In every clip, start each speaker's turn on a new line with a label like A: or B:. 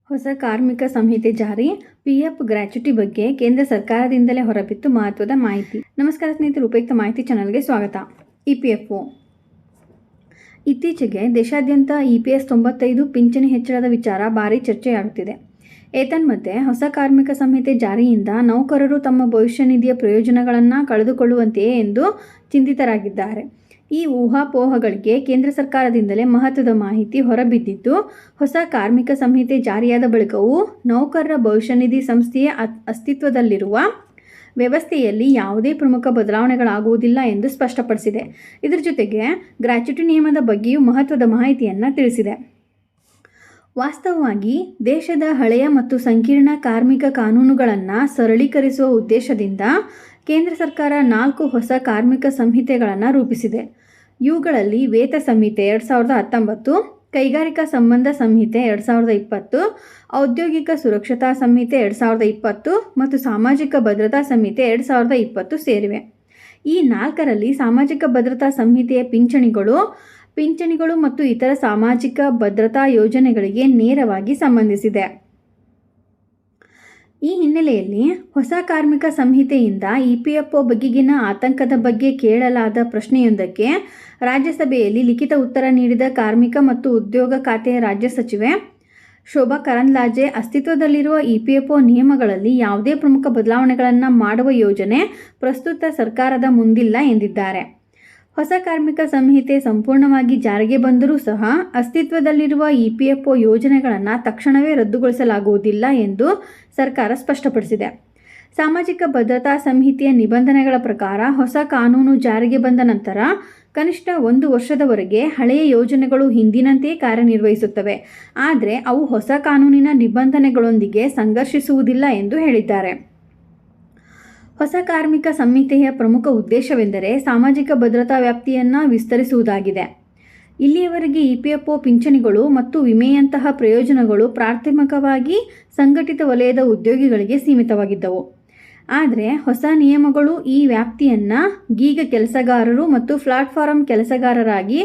A: ಹೊಸ ಕಾರ್ಮಿಕ ಸಂಹಿತೆ ಜಾರಿ, ಪಿಎಫ್ ಗ್ರ್ಯಾಚ್ಯುಟಿ ಬಗ್ಗೆ ಕೇಂದ್ರ ಸರ್ಕಾರದಿಂದಲೇ ಹೊರಬಿತ್ತು ಮಹತ್ವದ ಮಾಹಿತಿ. ನಮಸ್ಕಾರ ಸ್ನೇಹಿತರು, ಉಪಯುಕ್ತ ಮಾಹಿತಿ ಚಾನಲ್ಗೆ ಸ್ವಾಗತ. ಇಪಿಎಫ್ಒ ಇತ್ತೀಚೆಗೆ ದೇಶಾದ್ಯಂತ EPS 95 ಪಿಂಚಣಿ ಹೆಚ್ಚಳದ ವಿಚಾರ ಭಾರೀ ಚರ್ಚೆಯಾಗುತ್ತಿದೆ. ಏತನ್ಮಧ್ಯೆ ಹೊಸ ಕಾರ್ಮಿಕ ಸಂಹಿತೆ ಜಾರಿಯಿಂದ ನೌಕರರು ತಮ್ಮ ಭವಿಷ್ಯ ನಿಧಿಯ ಪ್ರಯೋಜನಗಳನ್ನು ಕಳೆದುಕೊಳ್ಳುವಂತೆಯೇ ಎಂದು ಚಿಂತಿತರಾಗಿದ್ದಾರೆ. ಈ ಊಹಾಪೋಹಗಳಿಗೆ ಕೇಂದ್ರ ಸರ್ಕಾರದಿಂದಲೇ ಮಹತ್ವದ ಮಾಹಿತಿ ಹೊರಬಿದ್ದಿದ್ದು, ಹೊಸ ಕಾರ್ಮಿಕ ಸಂಹಿತೆ ಜಾರಿಯಾದ ಬಳಿಕವೂ ನೌಕರರ ಭವಿಷ್ಯ ನಿಧಿ ಸಂಸ್ಥೆಯ ಅಸ್ತಿತ್ವದಲ್ಲಿರುವ ವ್ಯವಸ್ಥೆಯಲ್ಲಿ ಯಾವುದೇ ಪ್ರಮುಖ ಬದಲಾವಣೆಗಳಾಗುವುದಿಲ್ಲ ಎಂದು ಸ್ಪಷ್ಟಪಡಿಸಿದೆ. ಇದರ ಜೊತೆಗೆ ಗ್ರ್ಯಾಚ್ಯುಟಿ ನಿಯಮದ ಬಗ್ಗೆಯೂ ಮಹತ್ವದ ಮಾಹಿತಿಯನ್ನು ತಿಳಿಸಿದೆ. ವಾಸ್ತವವಾಗಿ ದೇಶದ ಹಳೆಯ ಮತ್ತು ಸಂಕೀರ್ಣ ಕಾರ್ಮಿಕ ಕಾನೂನುಗಳನ್ನು ಸರಳೀಕರಿಸುವ ಉದ್ದೇಶದಿಂದ ಕೇಂದ್ರ ಸರ್ಕಾರ 4 ಹೊಸ ಕಾರ್ಮಿಕ ಸಂಹಿತೆಗಳನ್ನು ರೂಪಿಸಿದೆ. ಇವುಗಳಲ್ಲಿ ವೇತ ಸಂಹಿತೆ 2019, ಕೈಗಾರಿಕಾ ಸಂಬಂಧ ಸಂಹಿತೆ 2020, ಔದ್ಯೋಗಿಕ ಸುರಕ್ಷತಾ ಸಂಹಿತೆ 2020 ಮತ್ತು ಸಾಮಾಜಿಕ ಭದ್ರತಾ ಸಂಹಿತೆ 2020 ಸೇರಿವೆ. ಈ 4ರಲ್ಲಿ ಸಾಮಾಜಿಕ ಭದ್ರತಾ ಸಂಹಿತೆಯ ಪಿಂಚಣಿಗಳು ಮತ್ತು ಇತರ ಸಾಮಾಜಿಕ ಭದ್ರತಾ ಯೋಜನೆಗಳಿಗೆ ನೇರವಾಗಿ ಸಂಬಂಧಿಸಿದೆ. ಈ ಹಿನ್ನೆಲೆಯಲ್ಲಿ ಹೊಸ ಕಾರ್ಮಿಕ ಸಂಹಿತೆಯಿಂದ EPFO ಬಗೆಗಿನ ಆತಂಕದ ಬಗ್ಗೆ ಕೇಳಲಾದ ಪ್ರಶ್ನೆಯೊಂದಕ್ಕೆ ರಾಜ್ಯಸಭೆಯಲ್ಲಿ ಲಿಖಿತ ಉತ್ತರ ನೀಡಿದ ಕಾರ್ಮಿಕ ಮತ್ತು ಉದ್ಯೋಗ ಖಾತೆಯ ರಾಜ್ಯ ಸಚಿವೆ ಶೋಭಾ ಕರಂದ್ಲಾಜೆ, ಅಸ್ತಿತ್ವದಲ್ಲಿರುವ EPFO ನಿಯಮಗಳಲ್ಲಿ ಯಾವುದೇ ಪ್ರಮುಖ ಬದಲಾವಣೆಗಳನ್ನು ಮಾಡುವ ಯೋಜನೆ ಪ್ರಸ್ತುತ ಸರ್ಕಾರದ ಮುಂದಿಲ್ಲ ಎಂದಿದ್ದಾರೆ. ಹೊಸ ಕಾರ್ಮಿಕ ಸಂಹಿತೆ ಸಂಪೂರ್ಣವಾಗಿ ಜಾರಿಗೆ ಬಂದರೂ ಸಹ ಅಸ್ತಿತ್ವದಲ್ಲಿರುವ EPFO ಯೋಜನೆಗಳನ್ನು ತಕ್ಷಣವೇ ರದ್ದುಗೊಳಿಸಲಾಗುವುದಿಲ್ಲ ಎಂದು ಸರ್ಕಾರ ಸ್ಪಷ್ಟಪಡಿಸಿದೆ. ಸಾಮಾಜಿಕ ಭದ್ರತಾ ಸಂಹಿತೆಯ ನಿಬಂಧನೆಗಳ ಪ್ರಕಾರ ಹೊಸ ಕಾನೂನು ಜಾರಿಗೆ ಬಂದ ನಂತರ ಕನಿಷ್ಠ 1 ವರ್ಷದವರೆಗೆ ಹಳೆಯ ಯೋಜನೆಗಳು ಹಿಂದಿನಂತೆಯೇ ಕಾರ್ಯನಿರ್ವಹಿಸುತ್ತವೆ. ಆದರೆ ಅವು ಹೊಸ ಕಾನೂನಿನ ನಿಬಂಧನೆಗಳೊಂದಿಗೆ ಸಂಘರ್ಷಿಸುವುದಿಲ್ಲ ಎಂದು ಹೇಳಿದ್ದಾರೆ. ಹೊಸ ಕಾರ್ಮಿಕ ಸಂಹಿತೆಯ ಪ್ರಮುಖ ಉದ್ದೇಶವೆಂದರೆ ಸಾಮಾಜಿಕ ಭದ್ರತಾ ವ್ಯಾಪ್ತಿಯನ್ನು ವಿಸ್ತರಿಸುವುದಾಗಿದೆ. ಇಲ್ಲಿಯವರೆಗೆ EPFO ಪಿಂಚಣಿಗಳು ಮತ್ತು ವಿಮೆಯಂತಹ ಪ್ರಯೋಜನಗಳು ಪ್ರಾಥಮಿಕವಾಗಿ ಸಂಘಟಿತ ವಲಯದ ಉದ್ಯೋಗಿಗಳಿಗೆ ಸೀಮಿತವಾಗಿದ್ದವು. ಆದರೆ ಹೊಸ ನಿಯಮಗಳು ಈ ವ್ಯಾಪ್ತಿಯನ್ನು ಗೀಗ ಕೆಲಸಗಾರರು ಮತ್ತು ಪ್ಲಾಟ್ಫಾರ್ಮ್ ಕೆಲಸಗಾರರಾಗಿ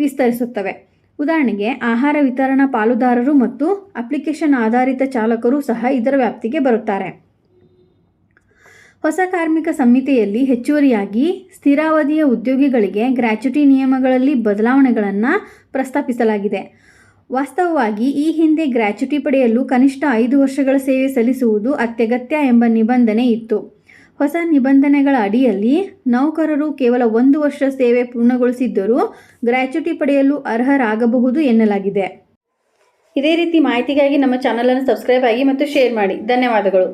A: ವಿಸ್ತರಿಸುತ್ತವೆ. ಉದಾಹರಣೆಗೆ, ಆಹಾರ ವಿತರಣಾ ಪಾಲುದಾರರು ಮತ್ತು ಅಪ್ಲಿಕೇಶನ್ ಆಧಾರಿತ ಚಾಲಕರು ಸಹ ಇದರ ವ್ಯಾಪ್ತಿಗೆ ಬರುತ್ತಾರೆ. ಹೊಸ ಕಾರ್ಮಿಕ ಸಂಹಿತೆಯಲ್ಲಿ ಹೆಚ್ಚುವರಿಯಾಗಿ ಸ್ಥಿರಾವಧಿಯ ಉದ್ಯೋಗಿಗಳಿಗೆ ಗ್ರ್ಯಾಚ್ಯುಟಿ ನಿಯಮಗಳಲ್ಲಿ ಬದಲಾವಣೆಗಳನ್ನು ಪ್ರಸ್ತಾಪಿಸಲಾಗಿದೆ. ವಾಸ್ತವವಾಗಿ ಈ ಹಿಂದೆ ಗ್ರ್ಯಾಚ್ಯುಟಿ ಪಡೆಯಲು ಕನಿಷ್ಠ 5 ವರ್ಷಗಳ ಸೇವೆ ಸಲ್ಲಿಸುವುದು ಅತ್ಯಗತ್ಯ ಎಂಬ ನಿಬಂಧನೆ ಇತ್ತು. ಹೊಸ ನಿಬಂಧನೆಗಳ ಅಡಿಯಲ್ಲಿ ನೌಕರರು ಕೇವಲ 1 ವರ್ಷ ಸೇವೆ ಪೂರ್ಣಗೊಳಿಸಿದ್ದರೂ ಗ್ರ್ಯಾಚ್ಯುಟಿ ಪಡೆಯಲು ಅರ್ಹರಾಗಬಹುದು ಎನ್ನಲಾಗಿದೆ. ಇದೇ ರೀತಿ ಮಾಹಿತಿಗಾಗಿ ನಮ್ಮ ಚಾನಲನ್ನು ಸಬ್ಸ್ಕ್ರೈಬ್ ಆಗಿ ಮತ್ತು ಶೇರ್ ಮಾಡಿ. ಧನ್ಯವಾದಗಳು.